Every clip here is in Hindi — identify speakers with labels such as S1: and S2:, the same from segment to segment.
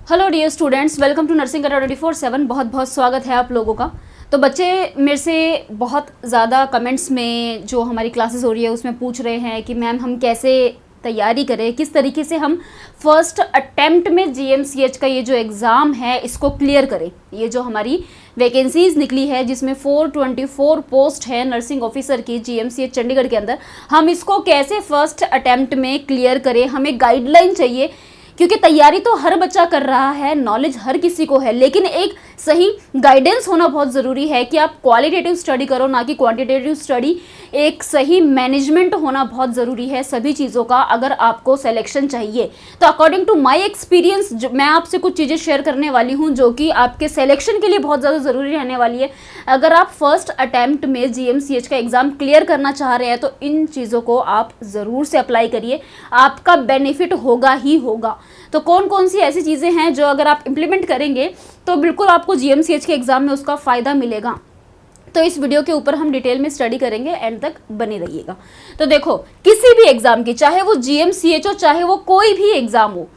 S1: Hello dear students, welcome to nursing Adda 24/7। बहुत बहुत स्वागत है आप लोगों का। तो बच्चे मेरे से बहुत ज़्यादा कमेंट्स में जो हमारी क्लासेस हो रही है उसमें पूछ रहे हैं कि मैम हम कैसे तैयारी करें, किस तरीके से हम फर्स्ट अटेम्प्ट में जीएमसीएच का ये जो एग्ज़ाम है इसको क्लियर करें। ये जो हमारी वैकेंसीज़ निकली है जिसमें 424 पोस्ट है नर्सिंग ऑफिसर की जीएमसीएच चंडीगढ़ के अंदर, हम इसको कैसे फर्स्ट अटेम्प्ट में क्लियर करें। हमें गाइडलाइन चाहिए क्योंकि तैयारी तो हर बच्चा कर रहा है, नॉलेज हर किसी को है, लेकिन एक सही गाइडेंस होना बहुत ज़रूरी है कि आप क्वालिटेटिव स्टडी करो ना कि क्वांटिटेटिव स्टडी। एक सही मैनेजमेंट होना बहुत ज़रूरी है सभी चीज़ों का अगर आपको सिलेक्शन चाहिए। तो अकॉर्डिंग टू माय एक्सपीरियंस मैं आपसे कुछ चीज़ें शेयर करने वाली हूँ जो कि आपके सिलेक्शन के लिए बहुत ज़्यादा ज़रूरी रहने वाली है। अगर आप फर्स्ट अटैम्प्ट में जीएमसीएच का एग्ज़ाम क्लियर करना चाह रहे हैं तो इन चीज़ों को आप ज़रूर से अप्लाई करिए, आपका बेनिफिट होगा ही होगा। तो कौन कौन सी ऐसी चीज़ें हैं जो अगर आप इम्प्लीमेंट करेंगे तो बिल्कुल आपको जीएमसीएच के एग्ज़ाम में उसका फ़ायदा मिलेगा। तो इस वीडियो के ऊपर हम डिटेल में स्टडी करेंगे, एंड तक बने रहिएगा। तो देखो, किसी भी एग्ज़ाम की, चाहे वो जीएमसीएच हो चाहे वो कोई भी एग्ज़ाम हो,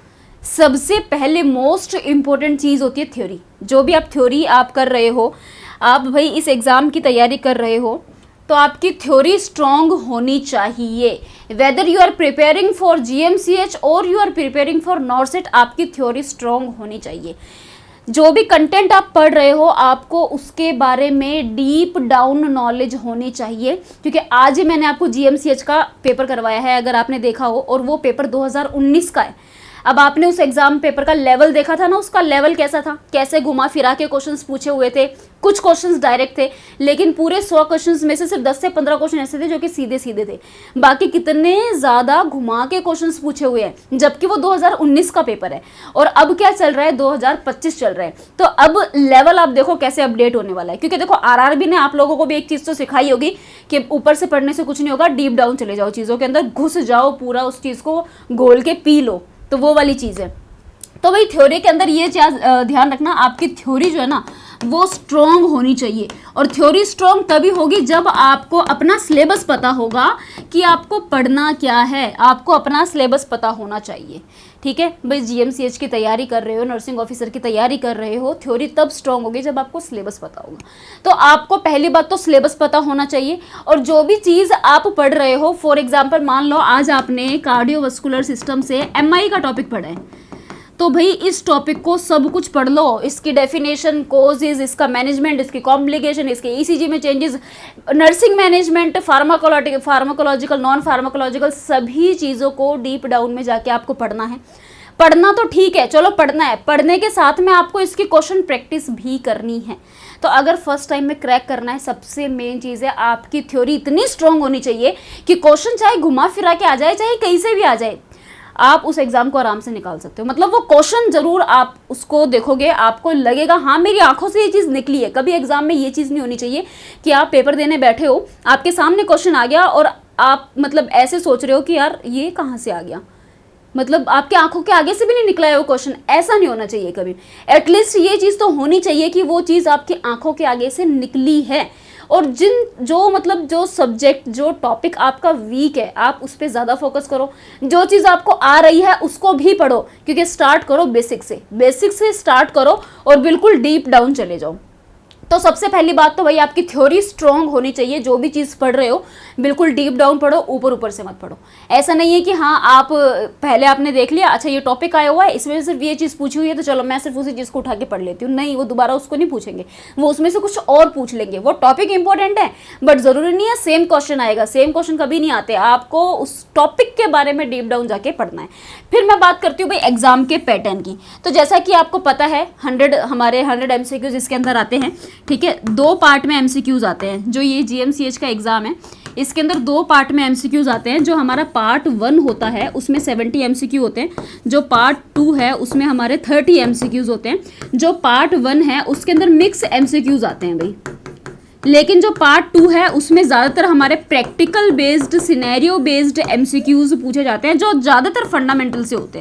S1: सबसे पहले मोस्ट इम्पोर्टेंट चीज़ होती है थ्योरी। जो भी आप थ्योरी आप कर रहे हो, आप भाई इस एग्ज़ाम की तैयारी कर रहे हो तो आपकी थ्योरी स्ट्रॉन्ग होनी चाहिए। Whether you are preparing for GMCH और you are preparing for NORCET, आपकी थ्योरी स्ट्रॉन्ग होनी चाहिए। जो भी कंटेंट आप पढ़ रहे हो आपको उसके बारे में डीप डाउन नॉलेज होनी चाहिए, क्योंकि आज ही मैंने आपको जीएमसीएच का पेपर करवाया है अगर आपने देखा हो, और वो पेपर 2019 का है। अब आपने उस एग्जाम पेपर का लेवल देखा था ना, उसका लेवल कैसा था, कैसे घुमा फिरा के क्वेश्चंस पूछे हुए थे। कुछ क्वेश्चंस डायरेक्ट थे, लेकिन पूरे 100 क्वेश्चंस में से सिर्फ 10 से 15 क्वेश्चन ऐसे थे जो कि सीधे सीधे थे। बाकी कितने ज़्यादा घुमा के क्वेश्चंस पूछे हुए हैं, जबकि वो 2019 का पेपर है और अब क्या चल रहा है, 2025 चल रहा है। तो अब लेवल आप देखो कैसे अपडेट होने वाला है, क्योंकि देखो आरआरबी ने आप लोगों को भी एक चीज़ तो सिखाई होगी कि ऊपर से पढ़ने से कुछ नहीं होगा, डीप डाउन चले जाओ, चीज़ों के अंदर घुस जाओ, पूरा उस चीज़ को घोल के पी लो, तो वो वाली चीज़ है। तो भाई थ्योरी के अंदर ये चीज़ ध्यान रखना, आपकी थ्योरी जो है ना वो स्ट्रॉन्ग होनी चाहिए। और थ्योरी स्ट्रॉन्ग तभी होगी जब आपको अपना सिलेबस पता होगा कि आपको पढ़ना क्या है, आपको अपना सिलेबस पता होना चाहिए। ठीक है भाई, जीएमसीएच की तैयारी कर रहे हो, नर्सिंग ऑफिसर की तैयारी कर रहे हो, थ्योरी तब स्ट्रॉन्ग होगी जब आपको सिलेबस पता होगा। तो आपको पहली बात तो सिलेबस पता होना चाहिए, और जो भी चीज़ आप पढ़ रहे हो, फॉर एग्जाम्पल मान लो आज आपने कार्डियोवास्कुलर सिस्टम से एमआई का टॉपिक पढ़ा है, तो भाई इस टॉपिक को सब कुछ पढ़ लो, इसकी डेफिनेशन, कोजेज, इसका मैनेजमेंट, इसकी कॉम्प्लिकेशन, इसके ईसीजी में changes, nursing management, pharmacological, non pharmacological, सभी चीज़ों को डीप डाउन में जाके आपको पढ़ना है। पढ़ना तो ठीक है, चलो पढ़ना है, पढ़ने के साथ में आपको इसकी क्वेश्चन प्रैक्टिस भी करनी है। तो अगर फर्स्ट टाइम में क्रैक करना है, सबसे मेन चीज़ है आपकी थ्योरी इतनी स्ट्रांग होनी चाहिए कि क्वेश्चन चाहे घुमा फिरा के आ जाए, चाहे कहीं से भी आ जाए, आप उस एग्जाम को आराम से निकाल सकते हो। मतलब वो क्वेश्चन जरूर आप उसको देखोगे, आपको लगेगा हाँ मेरी आंखों से ये चीज़ निकली है। कभी एग्जाम में ये चीज़ नहीं होनी चाहिए कि आप पेपर देने बैठे हो, आपके सामने क्वेश्चन आ गया और आप मतलब ऐसे सोच रहे हो कि यार ये कहाँ से आ गया, मतलब आपके आंखों के आगे से भी नहीं निकला है वो क्वेश्चन। ऐसा नहीं होना चाहिए कभी। एटलीस्ट ये चीज़ तो होनी चाहिए कि वो चीज़ आपकी आंखों के आगे से निकली है। और जो सब्जेक्ट, जो टॉपिक आपका वीक है, आप उस पर ज़्यादा फोकस करो। जो चीज़ आपको आ रही है उसको भी पढ़ो, क्योंकि स्टार्ट करो बेसिक से स्टार्ट करो और बिल्कुल डीप डाउन चले जाओ। तो सबसे पहली बात तो भाई आपकी थ्योरी स्ट्रॉन्ग होनी चाहिए। जो भी चीज़ पढ़ रहे हो बिल्कुल डीप डाउन पढ़ो, ऊपर ऊपर से मत पढ़ो। ऐसा नहीं है कि हाँ आप पहले आपने देख लिया, अच्छा ये टॉपिक आया हुआ है, इसमें सिर्फ ये चीज़ पूछी हुई है तो चलो मैं सिर्फ उसी चीज़ को उठा के पढ़ लेती हूँ। नहीं, वो दोबारा उसको नहीं पूछेंगे, वो उसमें से कुछ और पूछ लेंगे। वो टॉपिक इंपॉर्टेंट है बट ज़रूरी नहीं है सेम क्वेश्चन आएगा, सेम क्वेश्चन कभी नहीं आते। आपको उस टॉपिक के बारे में डीप डाउन जाके पढ़ना है। फिर मैं बात करती हूँ भाई एग्जाम के पैटर्न की। तो जैसा कि आपको पता है 100 MCQs इसके अंदर आते हैं। ठीक है, 2 पार्ट में एमसीक्यूज आते हैं। जो ये जीएमसीएच का एग्जाम है इसके अंदर 2 पार्ट में एमसीक्यूज आते हैं। जो हमारा पार्ट 1 होता है उसमें 70 एमसीक्यू होते हैं, जो पार्ट 2 है उसमें हमारे 30 एमसीक्यूज होते हैं। जो पार्ट 1 है उसके अंदर मिक्स एमसीक्यूज आते हैं भाई, लेकिन जो पार्ट 2 है उसमें ज़्यादातर हमारे practical based, scenario based MCQs पूछे जाते हैं, जो ज़्यादातर फंडामेंटल से होते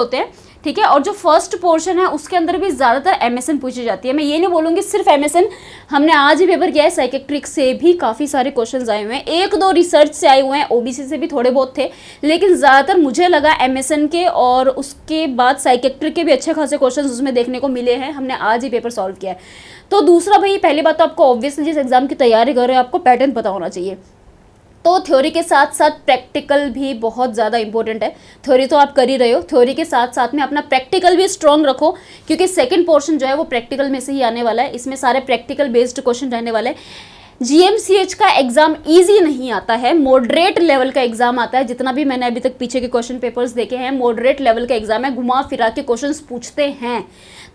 S1: हैं। ठीक है। और जो फर्स्ट पोर्शन है उसके अंदर भी ज़्यादातर एमएसएन पूछी जाती है। मैं ये नहीं बोलूँगी सिर्फ एमएसएन, हमने आज ही पेपर किया है, साइकेट्रिक से भी काफ़ी सारे क्वेश्चन आए हुए हैं, एक दो रिसर्च से आए हुए हैं, ओबीसी से भी थोड़े बहुत थे, लेकिन ज़्यादातर मुझे लगा एमएसएन के और उसके बाद साइकेट्रिक के भी अच्छे खासे क्वेश्चन उसमें देखने को मिले हैं। हमने आज ही पेपर सॉल्व किया है। तो दूसरा भाई, पहली बात तो आपको ऑब्वियसली जिस एग्जाम की तैयारी कर रहे हो आपको पैटर्न पता होना चाहिए। तो थ्योरी के साथ साथ प्रैक्टिकल भी बहुत ज़्यादा इंपॉर्टेंट है। थ्योरी तो आप कर ही रहे हो, थ्योरी के साथ साथ में अपना प्रैक्टिकल भी स्ट्रॉन्ग रखो, क्योंकि सेकंड पोर्शन जो है वो प्रैक्टिकल में से ही आने वाला है। इसमें सारे प्रैक्टिकल बेस्ड क्वेश्चन रहने वाले हैं। जीएमसीएच का एग्जाम इजी नहीं आता है, मॉडरेट लेवल का एग्जाम आता है। जितना भी मैंने अभी तक पीछे के क्वेश्चन पेपर्स देखे हैं, मॉडरेट लेवल का एग्जाम है, घुमा फिरा के क्वेश्चंस पूछते हैं।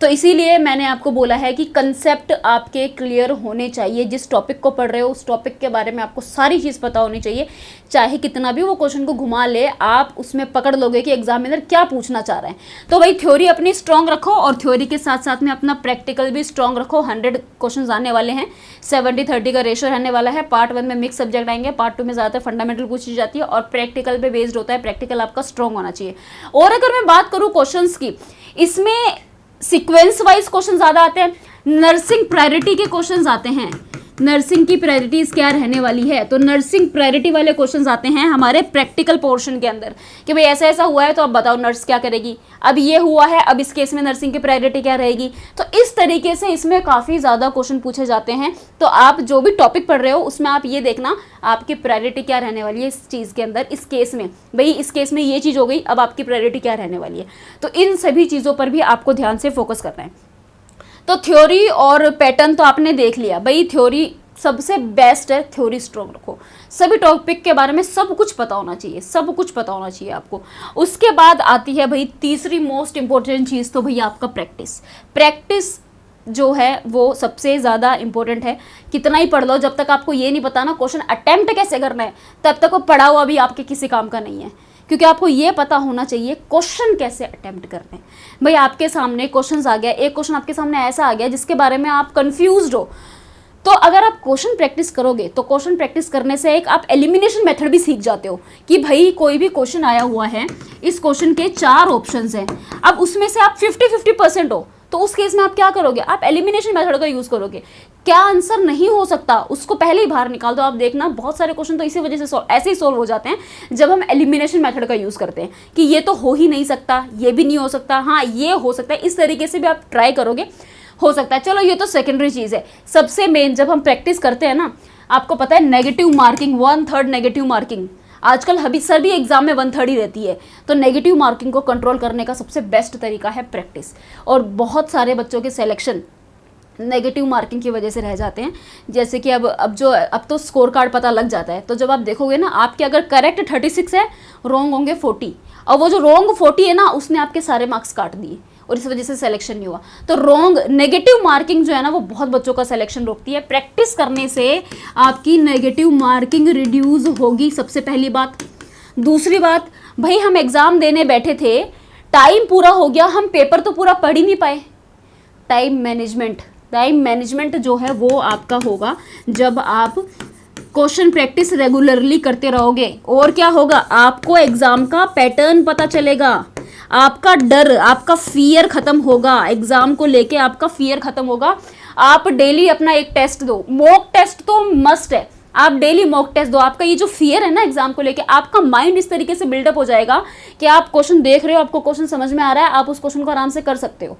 S1: तो इसीलिए मैंने आपको बोला है कि कंसेप्ट आपके क्लियर होने चाहिए। जिस टॉपिक को पढ़ रहे हो उस टॉपिक के बारे में आपको सारी चीज़ पता होनी चाहिए। चाहे कितना भी वो क्वेश्चन को घुमा ले, आप उसमें पकड़ लोगे कि एग्जामिनर क्या पूछना चाह रहे हैं। तो भाई थ्योरी अपनी स्ट्रॉन्ग रखो और थ्योरी के साथ साथ में अपना प्रैक्टिकल भी स्ट्रॉन्ग रखो। 100 क्वेश्चन आने वाले हैं, 70-30 का रेशो रहने वाला है। पार्ट 1 में मिक्स सब्जेक्ट आएंगे, पार्ट 2 में ज़्यादातर फंडामेंटल पूछी जाती है और प्रैक्टिकल पे बेस्ड होता है। प्रैक्टिकल आपका स्ट्रॉन्ग होना चाहिए। और अगर मैं बात करूँ क्वेश्चन की, इसमें सीक्वेंस वाइज क्वेश्चन ज़्यादा आते हैं, नर्सिंग प्रायोरिटी के क्वेश्चन आते हैं। नर्सिंग की प्रायोरिटीज क्या रहने वाली है, तो नर्सिंग प्रायोरिटी वाले क्वेश्चंस आते हैं हमारे प्रैक्टिकल पोर्शन के अंदर कि भाई ऐसा ऐसा हुआ है तो अब बताओ नर्स क्या करेगी, अब ये हुआ है, अब इस केस में नर्सिंग की प्रायोरिटी क्या रहेगी। तो इस तरीके से इसमें काफ़ी ज़्यादा क्वेश्चन पूछे जाते हैं। तो आप जो भी टॉपिक पढ़ रहे हो उसमें आप ये देखना आपकी प्रायोरिटी क्या रहने वाली है इस चीज़ के अंदर। इस केस में भाई, इस केस में ये चीज़ हो गई, अब आपकी प्रायोरिटी क्या रहने वाली है। तो इन सभी चीज़ों पर भी आपको ध्यान से फोकस करना है। तो थ्योरी और पैटर्न तो आपने देख लिया भाई, थ्योरी सबसे बेस्ट है, थ्योरी स्ट्रॉन्ग रखो। सभी टॉपिक के बारे में सब कुछ पता होना चाहिए, सब कुछ पता होना चाहिए आपको। उसके बाद आती है भाई तीसरी मोस्ट इंपॉर्टेंट चीज़, तो भैया आपका प्रैक्टिस। प्रैक्टिस जो है वो सबसे ज़्यादा इंपॉर्टेंट है। कितना ही पढ़ लो, जब तक आपको ये नहीं पता ना क्वेश्चन अटेम्प्ट कैसे करना है, तब तक वो पढ़ा हुआ भी आपके किसी काम का नहीं है। क्योंकि आपको ये पता होना चाहिए क्वेश्चन कैसे अटेम्प्ट करने हैं। भाई आपके सामने क्वेश्चन आ गया, एक क्वेश्चन आपके सामने ऐसा आ गया जिसके बारे में आप कंफ्यूज्ड हो, तो अगर आप क्वेश्चन प्रैक्टिस करोगे तो क्वेश्चन प्रैक्टिस करने से एक आप एलिमिनेशन मेथड भी सीख जाते हो कि भाई कोई भी क्वेश्चन आया हुआ है, इस क्वेश्चन के 4 ऑप्शंस हैं, अब उसमें से आप 50-50% हो, तो उस केस में आप क्या करोगे, आप एलिमिनेशन मेथड का यूज़ करोगे। क्या आंसर नहीं हो सकता उसको पहले ही बाहर निकाल दो। आप देखना बहुत सारे क्वेश्चन तो इसी वजह से ऐसे ही सोल्व हो जाते हैं जब हम एलिमिनेशन मेथड का यूज़ करते हैं कि ये तो हो ही नहीं सकता, ये भी नहीं हो सकता, हाँ ये हो सकता है। इस तरीके से भी आप ट्राई करोगे, हो सकता है। चलो ये तो सेकेंडरी चीज़ है। सबसे मेन जब हम प्रैक्टिस करते हैं ना, आपको पता है नेगेटिव मार्किंग, 1/3 नेगेटिव मार्किंग आजकल सभी एग्जाम में 1/3 ही रहती है। तो नेगेटिव मार्किंग को कंट्रोल करने का सबसे बेस्ट तरीका है प्रैक्टिस। और बहुत सारे बच्चों के सिलेक्शन नेगेटिव मार्किंग की वजह से रह जाते हैं। जैसे कि अब तो स्कोर कार्ड पता लग जाता है, तो जब आप देखोगे ना, आपके अगर करेक्ट 36 है, रॉन्ग होंगे 40, और वो जो रॉन्ग 40 है ना, उसने आपके सारे मार्क्स काट दिए और इस वजह से सिलेक्शन नहीं हुआ। तो रॉन्ग नेगेटिव मार्किंग जो है ना, वो बहुत बच्चों का सिलेक्शन रोकती है। प्रैक्टिस करने से आपकी नेगेटिव मार्किंग रिड्यूस होगी, सबसे पहली बात। दूसरी बात, भाई हम एग्ज़ाम देने बैठे थे, टाइम पूरा हो गया, हम पेपर तो पूरा पढ़ ही नहीं पाए। टाइम मैनेजमेंट जो है वो आपका होगा जब आप क्वेश्चन प्रैक्टिस रेगुलरली करते रहोगे। और क्या होगा, आपको एग्ज़ाम का पैटर्न पता चलेगा, आपका डर, आपका फियर खत्म होगा, एग्जाम को लेके आपका फियर खत्म होगा। आप डेली अपना एक टेस्ट दो, मॉक टेस्ट तो मस्ट है, आप डेली मॉक टेस्ट दो। आपका ये जो फियर है ना एग्जाम को लेके, आपका माइंड इस तरीके से बिल्डअप हो जाएगा कि आप क्वेश्चन देख रहे हो, आपको क्वेश्चन समझ में आ रहा है, आप उस क्वेश्चन को आराम से कर सकते हो।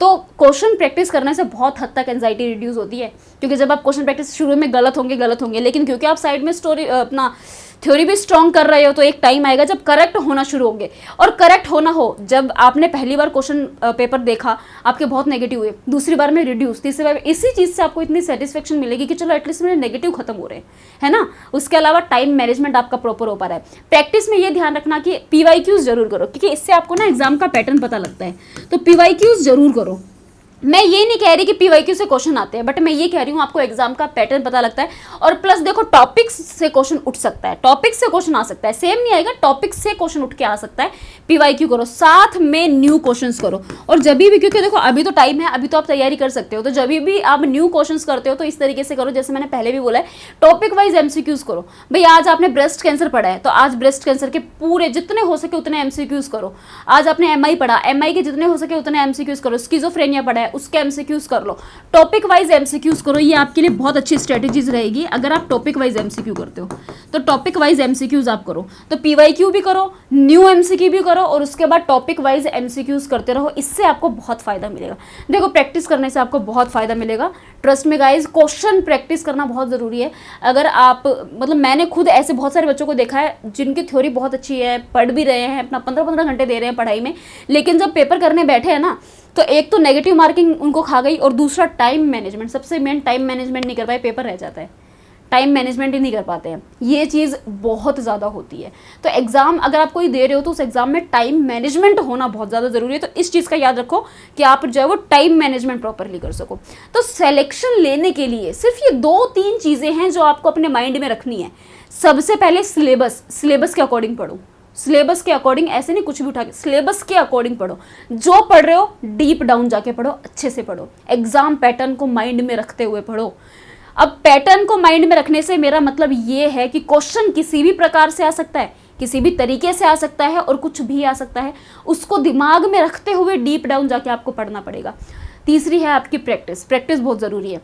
S1: तो क्वेश्चन प्रैक्टिस करने से बहुत हद तक एंजाइटी रिड्यूस होती है। क्योंकि जब आप क्वेश्चन प्रैक्टिस शुरू में गलत होंगे, लेकिन क्योंकि आप साइड में अपना थ्योरी भी स्ट्रॉन्ग कर रहे हो, तो एक टाइम आएगा जब करेक्ट होना शुरू होंगे। और करेक्ट होना हो, जब आपने पहली बार क्वेश्चन पेपर देखा, आपके बहुत नेगेटिव हुए, दूसरी बार में रिड्यूस, तीसरी बार इसी चीज़ से आपको इतनी सेटिस्फेक्शन मिलेगी कि चलो एटलीस्ट मेरे नेगेटिव खत्म हो रहे हैं, है ना। उसके अलावा टाइम मैनेजमेंट आपका प्रॉपर हो पा रहा है। प्रैक्टिस में ये ध्यान रखना कि PYQs जरूर करो, क्योंकि इससे आपको ना एग्जाम का पैटर्न पता लगता है। तो PYQs जरूर करो। मैं ये नहीं कह रही कि पीवाईक्यू से क्वेश्चन आते हैं, बट मैं ये कह रही हूँ आपको एग्जाम का पैटर्न पता लगता है। और प्लस देखो, टॉपिक्स से क्वेश्चन उठ सकता है, टॉपिक से क्वेश्चन आ सकता है, सेम नहीं आएगा, टॉपिक से क्वेश्चन उठ के आ सकता है। पीवाईक्यू करो, साथ में न्यू क्वेश्चंस करो। और जब भी, क्योंकि देखो अभी तो टाइम है, अभी तो आप तैयारी कर सकते हो, तो जब भी आप न्यू क्वेश्चंस करते हो तो इस तरीके से करो, जैसे मैंने पहले भी बोला है, टॉपिक वाइज एमसीक्यूज करो। भाई आज आपने ब्रेस्ट कैंसर पढ़ा है तो आज ब्रेस्ट कैंसर के पूरे जितने हो सके उतने एमसीक्यूज करो। आज आपने एमआई पढ़ा, एमआई के जितने हो सके उतने एमसीक्यूज करो। स्किज़ोफ्रेनिया पढ़ा है, उसके एमसीक्यूज कर लो। टॉपिक वाइज एमसीक्यूज करो, ये आपके लिए बहुत अच्छी स्ट्रेटेजीज रहेगी अगर आप टॉपिक वाइज एमसीक्यू करते हो। तो टॉपिक वाइज एमसीक्यूज आप करो, तो पीवाईक्यू भी करो, न्यू एमसीक्यू भी करो, और उसके बाद टॉपिक वाइज एमसीक्यूज करते रहो। इससे आपको बहुत फायदा मिलेगा। देखो प्रैक्टिस करने से आपको बहुत फायदा मिलेगा, ट्रस्ट में गाइज। क्वेश्चन प्रैक्टिस करना बहुत ज़रूरी है। अगर आप, मतलब मैंने खुद ऐसे बहुत सारे बच्चों को देखा है जिनकी थ्योरी बहुत अच्छी है, पढ़ भी रहे हैं, अपना 15-15 घंटे दे रहे हैं पढ़ाई में, लेकिन जब पेपर करने बैठे हैं ना, तो एक तो नेगेटिव मार्किंग उनको खा गई, और दूसरा टाइम मैनेजमेंट, सबसे मेन टाइम मैनेजमेंट नहीं कर पाए, पेपर रह जाता है, टाइम मैनेजमेंट ही नहीं कर पाते हैं। ये चीज़ बहुत ज़्यादा होती है। तो एग्ज़ाम अगर आप कोई दे रहे हो तो उस एग्ज़ाम में टाइम मैनेजमेंट होना बहुत ज़्यादा ज़रूरी है। तो इस चीज़ का याद रखो कि आप जो है वो टाइम मैनेजमेंट प्रॉपरली कर सको। तो सिलेक्शन लेने के लिए सिर्फ ये 2-3 चीज़ें हैं जो आपको अपने माइंड में रखनी है। सबसे पहले सिलेबस के अकॉर्डिंग पढ़ो, सिलेबस के अकॉर्डिंग, ऐसे नहीं कुछ भी उठा के, सिलेबस के अकॉर्डिंग पढ़ो। जो पढ़ रहे हो डीप डाउन जाके पढ़ो, अच्छे से पढ़ो, एग्जाम पैटर्न को माइंड में रखते हुए पढ़ो। अब पैटर्न को माइंड में रखने से मेरा मतलब ये है कि क्वेश्चन किसी भी प्रकार से आ सकता है, किसी भी तरीके से आ सकता है, और कुछ भी आ सकता है। उसको दिमाग में रखते हुए डीप डाउन जाके आपको पढ़ना पड़ेगा। तीसरी है आपकी प्रैक्टिस। प्रैक्टिस बहुत ज़रूरी है।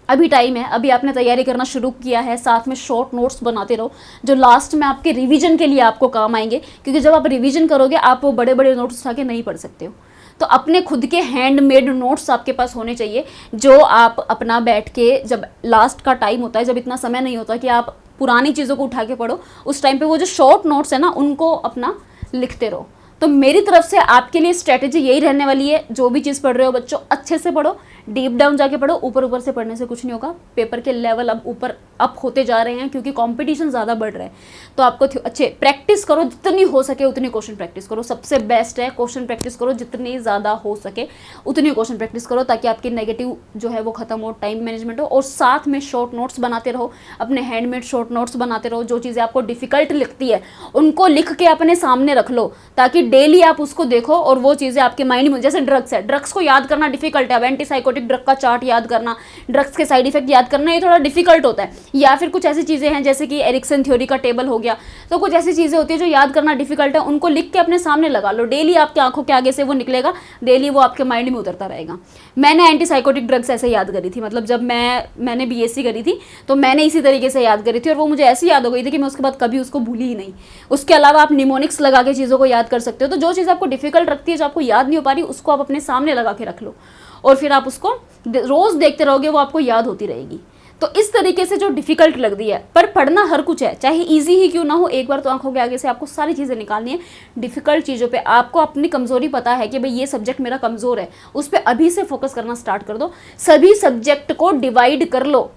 S1: अभी टाइम है, अभी आपने तैयारी करना शुरू किया है, साथ में शॉर्ट नोट्स बनाते रहो जो लास्ट में आपके रिवीजन के लिए आपको काम आएंगे। क्योंकि जब आप रिवीजन करोगे आप वो बड़े बड़े नोट्स उठा के नहीं पढ़ सकते हो। तो अपने खुद के हैंडमेड नोट्स आपके पास होने चाहिए, जो आप अपना बैठ के, जब लास्ट का टाइम होता है, जब इतना समय नहीं होता कि आप पुरानी चीज़ों को उठा के पढ़ो, उस टाइम पे वो जो शॉर्ट नोट्स है ना, उनको अपना लिखते रहो। तो मेरी तरफ से आपके लिए स्ट्रैटेजी यही रहने वाली है। जो भी चीज़ पढ़ रहे हो बच्चों, अच्छे से पढ़ो, डीप डाउन जाके पढ़ो। ऊपर ऊपर से पढ़ने से कुछ नहीं होगा। पेपर के लेवल अब ऊपर अप होते जा रहे हैं क्योंकि कंपटीशन ज़्यादा बढ़ रहा है। तो आपको अच्छे प्रैक्टिस करो, जितनी हो सके उतनी क्वेश्चन प्रैक्टिस करो। सबसे बेस्ट है क्वेश्चन प्रैक्टिस करो, जितनी ज़्यादा हो सके उतनी क्वेश्चन प्रैक्टिस करो, ताकि आपकी नेगेटिव जो है वो खत्म हो, टाइम मैनेजमेंट हो। और साथ में शॉर्ट नोट्स बनाते रहो, अपने हैंडमेड शॉर्ट नोट्स बनाते रहो। जो चीज़ें आपको डिफिकल्ट लगती है उनको लिख के अपने सामने रख लो, ताकि डेली आप उसको देखो और वो चीज़ें आपके माइंड में, जैसे ड्रग्स है, ड्रग्स को याद करना डिफिकल्ट है। अब एंटीसाइकोटिक ड्रग का चार्ट याद करना, ड्रग्स के साइड इफेक्ट याद करना, ये थोड़ा डिफिकल्ट होता है। या फिर कुछ ऐसी चीज़ें हैं जैसे कि एरिक्सन थ्योरी का टेबल हो गया, तो कुछ ऐसी चीज़ें होती है जो याद करना डिफिकल्ट है, उनको लिख के अपने सामने लगा लो। डेली आपकी आंखों के आगे से वो निकलेगा, डेली वो आपके माइंड में उतरता रहेगा। मैंने एंटीसाइकोटिक ड्रग्स ऐसे याद करी थी, मतलब जब मैंने बीएससी करी थी तो मैंने इसी तरीके से याद करी थी, और वो मुझे ऐसी याद हो गई थी कि मैं उसके बाद कभी उसको भूली ही नहीं। उसके अलावा आप निमोनिक्स लगा के चीज़ों को याद कर सकते हो। तो जो चीज़ आपको डिफिकल्ट रखती है, जो आपको याद नहीं हो पा रही, उसको आप अपने सामने लगा के रख लो, और फिर आप उसको रोज़ देखते रहोगे, वो आपको याद होती रहेगी। तो इस तरीके से जो डिफिकल्ट लग रही है, पर पढ़ना हर कुछ है, चाहे इजी ही क्यों ना हो, एक बार तो आंखों के आगे से आपको सारी चीज़ें निकालनी है। डिफिकल्ट चीज़ों पे आपको अपनी कमज़ोरी पता है कि भाई ये सब्जेक्ट मेरा कमज़ोर है, उस पर अभी से फोकस करना स्टार्ट कर दो। सभी सब्जेक्ट को डिवाइड कर लो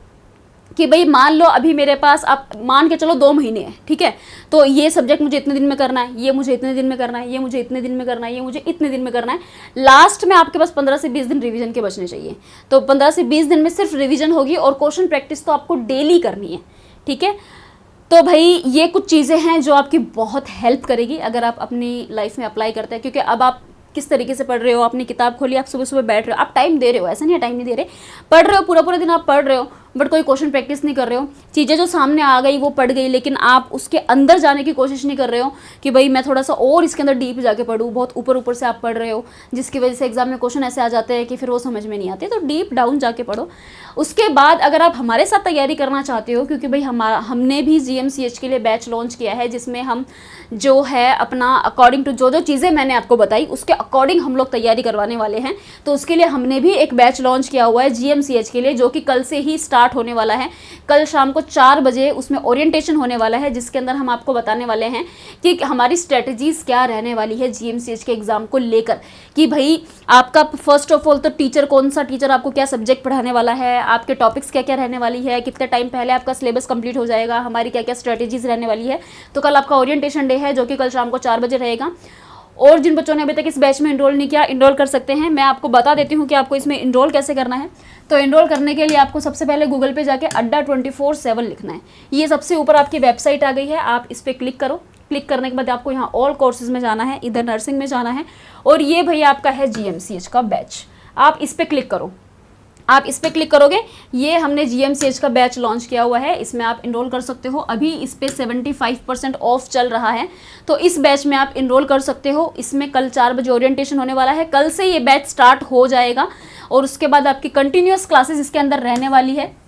S1: कि भाई मान लो अभी मेरे पास, आप मान के चलो 2 महीने हैं, ठीक है, तो ये सब्जेक्ट मुझे इतने दिन में करना है, ये मुझे इतने दिन में करना है, ये मुझे इतने दिन में करना है, ये मुझे इतने दिन में करना है। लास्ट में आपके पास 15 से 20 दिन रिवीजन के बचने चाहिए। तो 15 से 20 दिन में सिर्फ रिवीजन होगी, और क्वेश्चन प्रैक्टिस तो आपको डेली करनी है, ठीक है। तो भाई ये कुछ चीज़ें हैं जो आपकी बहुत हेल्प करेगी अगर आप अपनी लाइफ में अप्लाई करते हैं। क्योंकि अब आप किस तरीके से पढ़ रहे हो, अपनी किताब खोली, आप सुबह सुबह बैठ रहे हो, आप टाइम दे रहे हो, ऐसा नहीं है टाइम नहीं दे रहे, पढ़ रहे हो, पूरा पूरा दिन आप पढ़ रहे हो, बट कोई क्वेश्चन प्रैक्टिस नहीं कर रहे हो। चीज़ें जो सामने आ गई वो पढ़ गई, लेकिन आप उसके अंदर जाने की कोशिश नहीं कर रहे हो कि भाई मैं थोड़ा सा और इसके अंदर डीप जाके पढ़ूँ। बहुत ऊपर ऊपर से आप पढ़ रहे हो, जिसकी वजह से एग्जाम में क्वेश्चन ऐसे आ जाते हैं कि फिर वो समझ में नहीं आते। तो डीप डाउन जाके पढ़ो। उसके बाद अगर आप हमारे साथ तैयारी करना चाहते हो, क्योंकि भाई हमने भी GMCH के लिए बैच लॉन्च किया है, जिसमें हम जो है अपना अकॉर्डिंग टू जो चीज़ें मैंने आपको बताई उसके अकॉर्डिंग हम लोग तैयारी करवाने वाले हैं। तो उसके लिए हमने भी एक बैच लॉन्च किया हुआ है GMCH के लिए, जो कि कल से ही स्टार्ट होने वाला है। कल शाम को 4 बजे उसमें ओरिएंटेशन होने वाला है, जिसके अंदर हम आपको बताने वाले हैं कि हमारी स्ट्रेटजीज क्या रहने वाली है GMCH के एग्जाम को लेकर। कि भाई आपका फर्स्ट ऑफ ऑल तो टीचर, कौन सा टीचर आपको क्या सब्जेक्ट पढ़ाने वाला है, आपके टॉपिक्स क्या क्या रहने वाली है, कितने टाइम पहले आपका सिलेबस कंप्लीट हो जाएगा, हमारी क्या क्या स्ट्रेटजीज रहने वाली है। तो कल आपका ओरिएंटेशन डे है, जो कि कल शाम को 4 बजे रहेगा। और जिन बच्चों ने अभी तक इस बैच में इनरोल नहीं किया, इनरोल कर सकते हैं। मैं आपको बता देती हूँ कि आपको इसमें इनरोल कैसे करना है। तो इनरोल करने के लिए आपको सबसे पहले गूगल पे जाके अड्डा 24/7 लिखना है। ये सबसे ऊपर आपकी वेबसाइट आ गई है, आप इस पर क्लिक करो। क्लिक करने के बाद आपको यहाँ ऑल कोर्सेज में जाना है, इधर नर्सिंग में जाना है, और ये भैया आपका है GMCH का बैच। आप इस पर क्लिक करो। आप इस पर क्लिक करोगे, ये हमने GMCH का बैच लॉन्च किया हुआ है, इसमें आप इनरोल कर सकते हो। अभी इस पर 75% ऑफ चल रहा है, तो इस बैच में आप इनरोल कर सकते हो। इसमें कल 4 बजे ओरिएंटेशन होने वाला है, कल से ये बैच स्टार्ट हो जाएगा और उसके बाद आपकी कंटिन्यूस क्लासेस इसके अंदर रहने वाली है।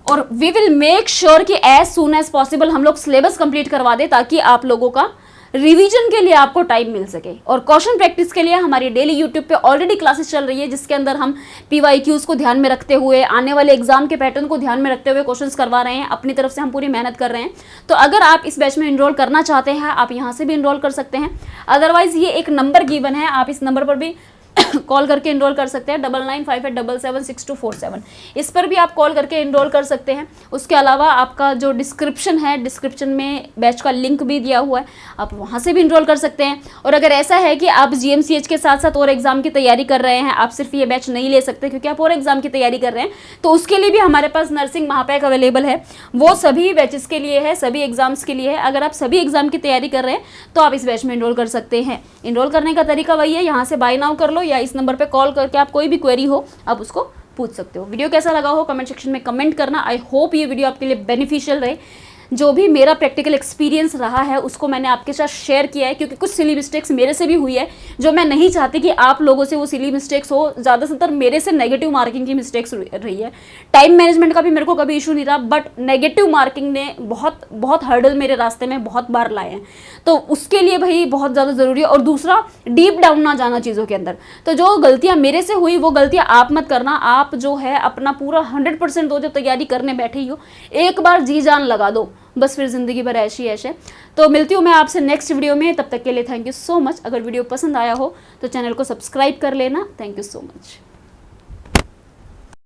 S1: और वी विल मेक श्योर कि एज सून एज पॉसिबल हम लोग सिलेबस कंप्लीट करवा दें, ताकि आप लोगों का रिवीजन के लिए आपको टाइम मिल सके। और क्वेश्चन प्रैक्टिस के लिए हमारी डेली यूट्यूब पे ऑलरेडी क्लासेस चल रही है, जिसके अंदर हम PYQs को ध्यान में रखते हुए, आने वाले एग्जाम के पैटर्न को ध्यान में रखते हुए क्वेश्चंस करवा रहे हैं। अपनी तरफ से हम पूरी मेहनत कर रहे हैं। तो अगर आप इस बैच में इनरोल करना चाहते हैं, आप यहाँ से भी इनरोल कर सकते हैं। अदरवाइज ये एक नंबर गिवन है, आप इस नंबर पर भी कॉल करके इनरोल कर सकते हैं, 9958776247। इस पर भी आप कॉल करके इनरोल कर सकते हैं। उसके अलावा आपका जो डिस्क्रिप्शन है, डिस्क्रिप्शन में बैच का लिंक भी दिया हुआ है, आप वहाँ से भी इनरोल कर सकते हैं। और अगर ऐसा है कि आप GMCH के साथ साथ और एग्जाम की तैयारी कर रहे हैं, आप सिर्फ ये बैच नहीं ले सकते क्योंकि आप और एग्जाम की तैयारी कर रहे हैं, तो उसके लिए भी हमारे पास नर्सिंग महापैक अवेलेबल है। वो सभी बैचेस के लिए है, सभी एग्जाम्स के लिए है। अगर आप सभी एग्जाम की तैयारी कर रहे हैं तो आप इस बैच में इनरोल कर सकते हैं। इनरोल करने का तरीका वही है, यहाँ से बाय नाउ कर लो या इस नंबर पे कॉल करके आप कोई भी क्वेरी हो आप उसको पूछ सकते हो। वीडियो कैसा लगा हो कमेंट सेक्शन में कमेंट करना। आई होप ये वीडियो आपके लिए बेनिफिशियल रहे। जो भी मेरा प्रैक्टिकल एक्सपीरियंस रहा है उसको मैंने आपके साथ शेयर किया है, क्योंकि कुछ सिली मिस्टेक्स मेरे से भी हुई है, जो मैं नहीं चाहती कि आप लोगों से वो सिली मिस्टेक्स हो। ज़्यादातर मेरे से नेगेटिव मार्किंग की मिस्टेक्स रही है। टाइम मैनेजमेंट का भी मेरे को कभी इशू नहीं रहा, बट नेगेटिव मार्किंग ने बहुत हर्डल मेरे रास्ते में बहुत बार लाए हैं। तो उसके लिए भाई बहुत ज़्यादा ज़रूरी है। और दूसरा, डीप डाउन ना जाना चीज़ों के अंदर। तो जो गलतियाँ मेरे से हुई वो गलतियाँ आप मत करना। आप जो है अपना पूरा 100% दो, जब तैयारी करने बैठे ही हो, एक बार जी जान लगा दो, बस फिर ज़िंदगी भर ऐश ही ऐश है। तो मिलती हूँ मैं आपसे नेक्स्ट वीडियो में, तब तक के लिए थैंक यू सो मच। अगर वीडियो पसंद आया हो तो चैनल को सब्सक्राइब कर लेना। Thank you so much.